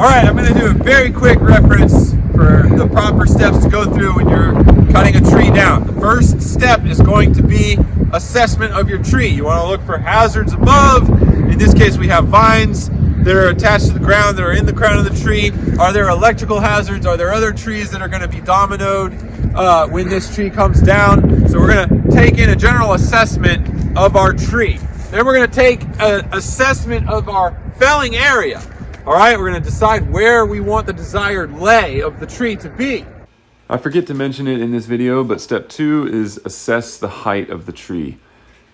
All right, I'm gonna do a very quick reference for the proper steps to go through when you're cutting a tree down. The first step is going to be assessment of your tree. You wanna look for hazards above. In this case, we have vines that are attached to the ground, that are in the crown of the tree. Are there electrical hazards? Are there other trees that are gonna be dominoed when this tree comes down? So we're gonna take in a general assessment of our tree. Then we're gonna take an assessment of our felling area. All right, we're gonna decide where we want the desired lay of the tree to be. I forget to mention it in this video, but step 2 is assess the height of the tree.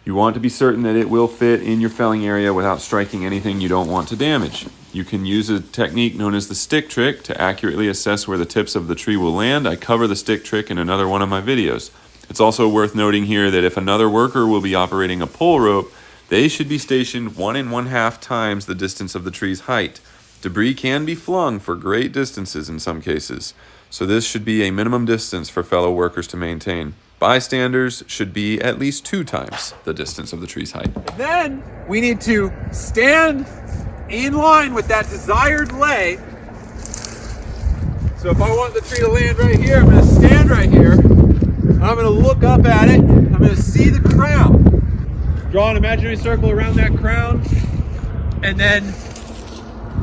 You want to be certain that it will fit in your felling area without striking anything you don't want to damage. You can use a technique known as the stick trick to accurately assess where the tips of the tree will land. I cover the stick trick in another one of my videos. It's also worth noting here that if another worker will be operating a pull rope, they should be stationed 1 1/2 times the distance of the tree's height. Debris can be flung for great distances in some cases, so this should be a minimum distance for fellow workers to maintain. Bystanders should be at least 2 times the distance of the tree's height. And then we need to stand in line with that desired lay. So if I want the tree to land right here, I'm gonna stand right here. I'm gonna look up at it. I'm gonna see the crown. Draw an imaginary circle around that crown, and then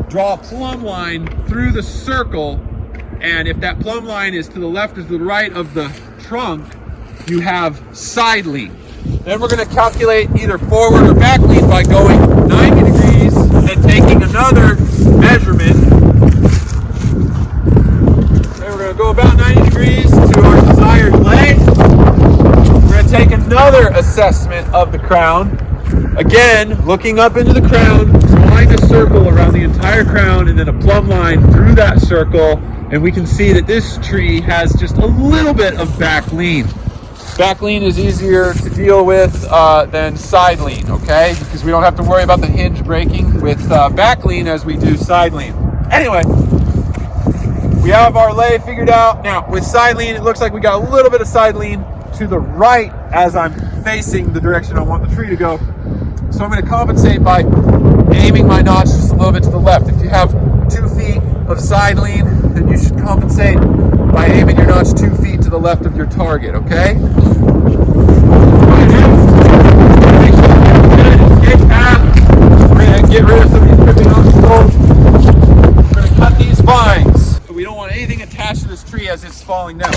draw a plumb line through the circle. And if that plumb line is to the left or to the right of the trunk, you have side lean. Then we're going to calculate either forward or back lean by going 90 degrees and taking another measurement. Then we're going to go about 90 degrees to our desired lay. We're going to take another assessment of the crown. Again, looking up into the crown, drawing a circle around the entire crown and then a plumb line through that circle. And we can see that this tree has just a little bit of back lean. Back lean is easier to deal with than side lean, okay? Because we don't have to worry about the hinge breaking with back lean as we do side lean. Anyway, we have our lay figured out. Now, with side lean, it looks like we got a little bit of side lean to the right as I'm facing the direction I want the tree to go. So I'm going to compensate by aiming my notch just a little bit to the left. If you have 2 feet of side lean, then you should compensate by aiming your notch 2 feet to the left of your target, okay? We're going to get rid of some of these tripping obstacles. We're going to cut these vines. We don't want anything attached to this tree as it's falling down.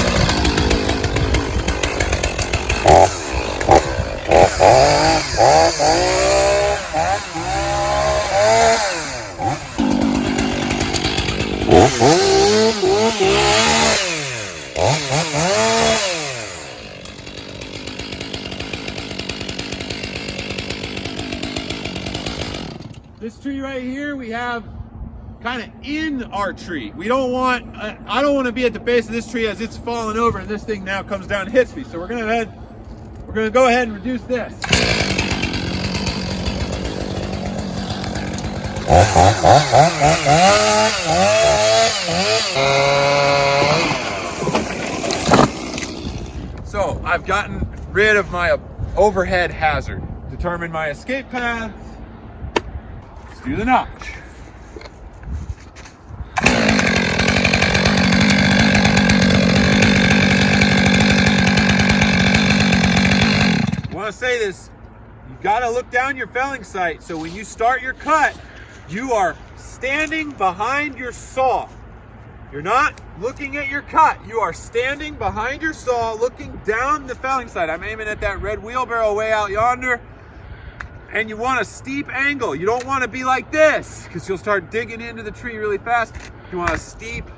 This tree right here, we have kind of in our tree. We don't want, I don't want to be at the base of this tree as it's falling over and this thing now comes down and hits me. So we're going to go ahead and reduce this. So I've gotten rid of my overhead hazard, determined my escape path. Let's do the notch. I want to say this, you got to look down your felling sight. So when you start your cut, you are standing behind your saw. You're not looking at your cut. You are standing behind your saw, looking down the felling sight. I'm aiming at that red wheelbarrow way out yonder. And you want a steep angle. You don't want to be like this because you'll start digging into the tree really fast. You want a steep,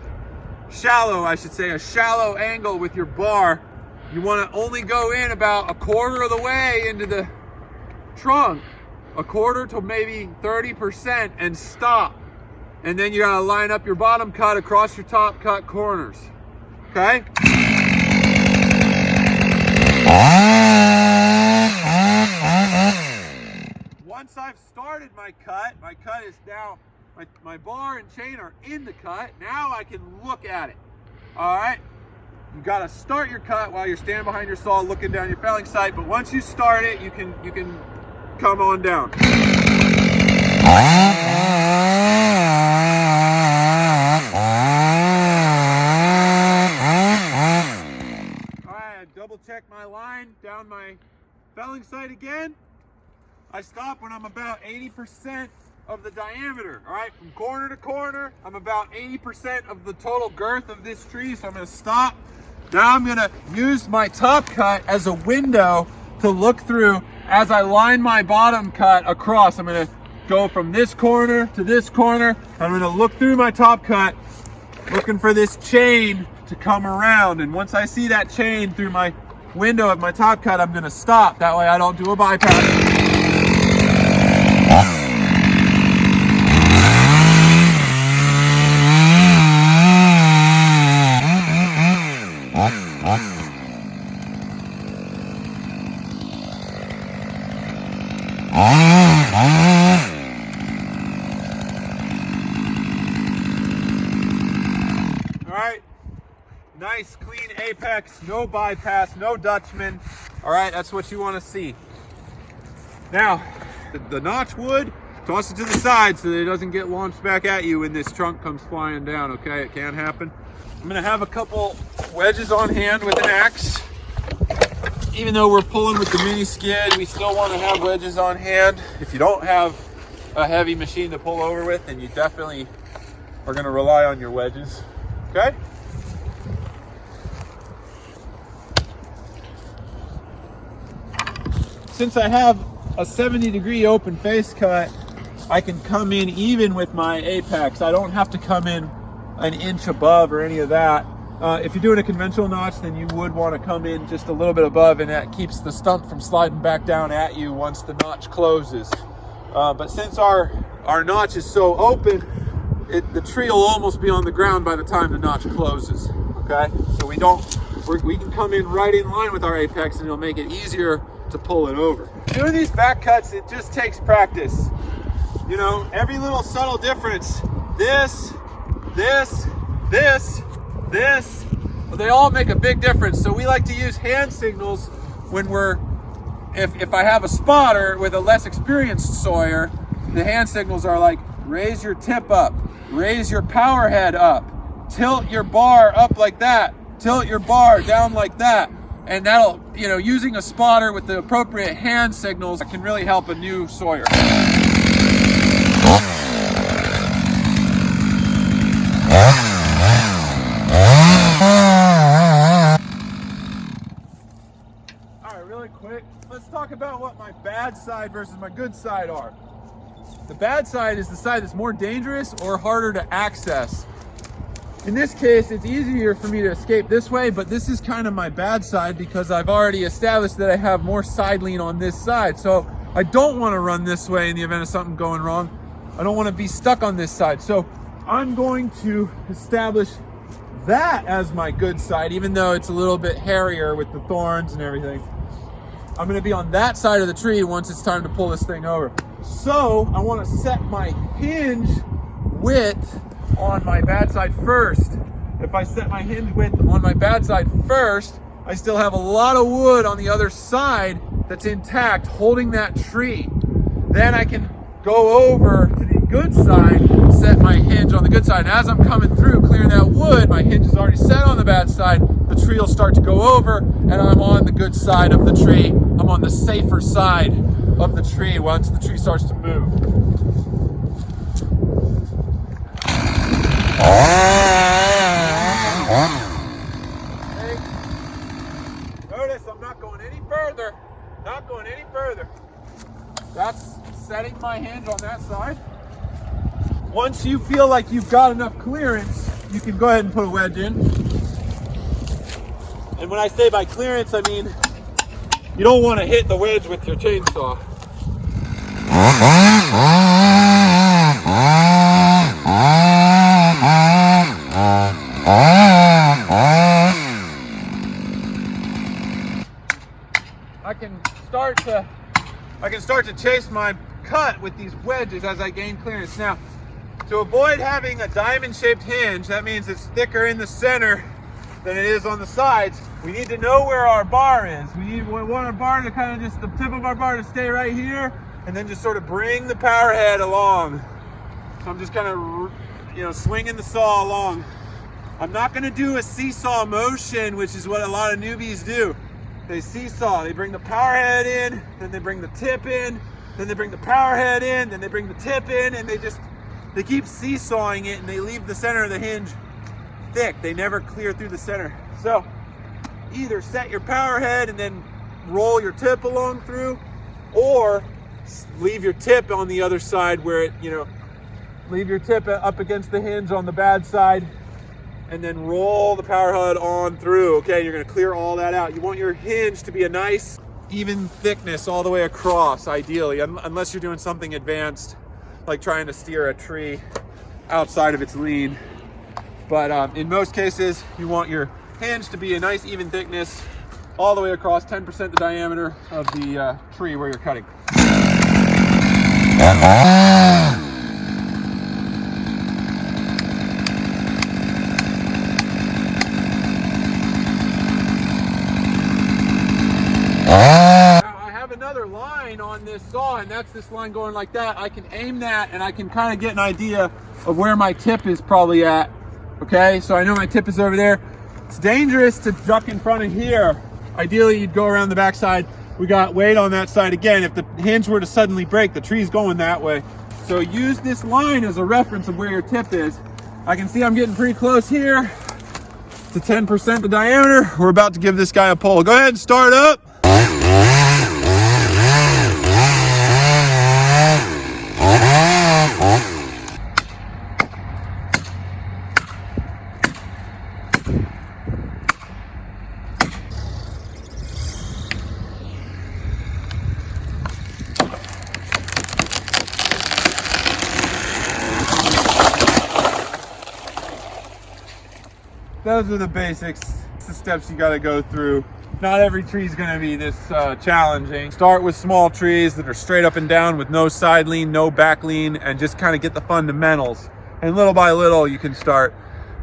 shallow, I should say, a shallow angle with your bar. You want to only go in about 1/4 of the way into the trunk, 1/4 to maybe 30%, and stop. And then you gotta line up your bottom cut across your top cut corners. Okay? Once I've started my cut is now, my bar and chain are in the cut. Now I can look at it. All right? You gotta start your cut while you're standing behind your saw looking down your felling sight, but once you start it, you can come on down. check my line down my felling site again. I stop when I'm about 80% of the diameter. All right, from corner to corner, I'm about 80% of the total girth of this tree, so I'm gonna stop. Now I'm gonna use my top cut as a window to look through as I line my bottom cut across. I'm gonna go from this corner to this corner. I'm gonna look through my top cut, looking for this chain to come around. And once I see that chain through my window of my top cut, I'm gonna stop. That way I don't do a bypass. Alright, nice clean apex, no bypass, no Dutchman. Alright, that's what you want to see. Now, the notch wood, toss it to the side so that it doesn't get launched back at you when this trunk comes flying down, okay? It can happen. I'm going to have a couple wedges on hand with an axe. Even though we're pulling with the mini skid, we still want to have wedges on hand. If you don't have a heavy machine to pull over with, then you definitely are going to rely on your wedges. Okay? Since I have a 70-degree open face cut, I can come in even with my apex. I don't have to come in an inch above or any of that. If you're doing a conventional notch, then you would want to come in just a little bit above, and that keeps the stump from sliding back down at you once the notch closes. But since our notch is so open, the tree will almost be on the ground by the time the notch closes. Okay, so we can come in right in line with our apex, and it'll make it easier to pull it over. Doing these back cuts, it just takes practice. You know, every little subtle difference, this, they all make a big difference. So we like to use hand signals when if I have a spotter with a less experienced sawyer, the hand signals are like, raise your tip up, raise your power head up, tilt your bar up like that, tilt your bar down like that. And that'll, you know, using a spotter with the appropriate hand signals can really help a new sawyer. Alright, really quick, let's talk about what my bad side versus my good side are. The bad side is the side that's more dangerous or harder to access. In this case, it's easier for me to escape this way, but this is kind of my bad side because I've already established that I have more side lean on this side. So I don't want to run this way in the event of something going wrong. I don't want to be stuck on this side. So I'm going to establish that as my good side, even though it's a little bit hairier with the thorns and everything. I'm going to be on that side of the tree once it's time to pull this thing over. So I want to set my hinge width on my bad side first. If I set my hinge width on my bad side first, I still have a lot of wood on the other side that's intact holding that tree. Then I can go over to the good side, set my hinge on the good side. And as I'm coming through clearing that wood, my hinge is already set on the bad side. The tree will start to go over and I'm on the good side of the tree. I'm on the safer side of the tree once the tree starts to move. Okay. Notice I'm not going any further. Not going any further. That's setting my hinge on that side. Once you feel like you've got enough clearance, you can go ahead and put a wedge in. And when I say by clearance, I mean you don't want to hit the wedge with your chainsaw. I can start to chase my cut with these wedges as I gain clearance. Now, to avoid having a diamond-shaped hinge, that means it's thicker in the center than it is on the sides. We need to know where our bar is. We want our bar to kind of just, the tip of our bar to stay right here, and then just sort of bring the power head along. So I'm just kind of, you know, swinging the saw along. I'm not going to do a seesaw motion, which is what a lot of newbies do. they seesaw. They bring the power head in, then they bring the tip in, then they bring the power head in, then they bring the tip in, and they keep seesawing it, and they leave the center of the hinge thick. They never clear through the center. So either set your power head and then roll your tip along through, or leave your tip on the other side where it, leave your tip up against the hinge on the bad side, and then roll the power head on through. Okay, you're gonna clear all that out. You want your hinge to be a nice, even thickness all the way across, ideally, unless you're doing something advanced, like trying to steer a tree outside of its lean. But in most cases, you want your hinge to be a nice, even thickness all the way across, 10% the diameter of the tree where you're cutting. On this saw, and that's this line going like that. I can aim that, and I can kind of get an idea of where my tip is probably at. Okay, so I know my tip is over there. It's dangerous to duck in front of here. Ideally, you'd go around the backside. We got weight on that side again. If the hinge were to suddenly break, the tree's going that way. So use this line as a reference of where your tip is. I can see I'm getting pretty close here to 10% the diameter. We're about to give this guy a pull. Go ahead and start up. Those are the basics. It's the steps you got to go through. Not every tree is going to be this challenging. Start with small trees that are straight up and down with no side lean, no back lean, and just kind of get the fundamentals. And little by little, you can start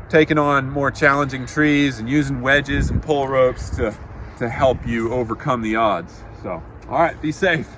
taking on more challenging trees and using wedges and pull ropes to help you overcome the odds. So, all right, be safe.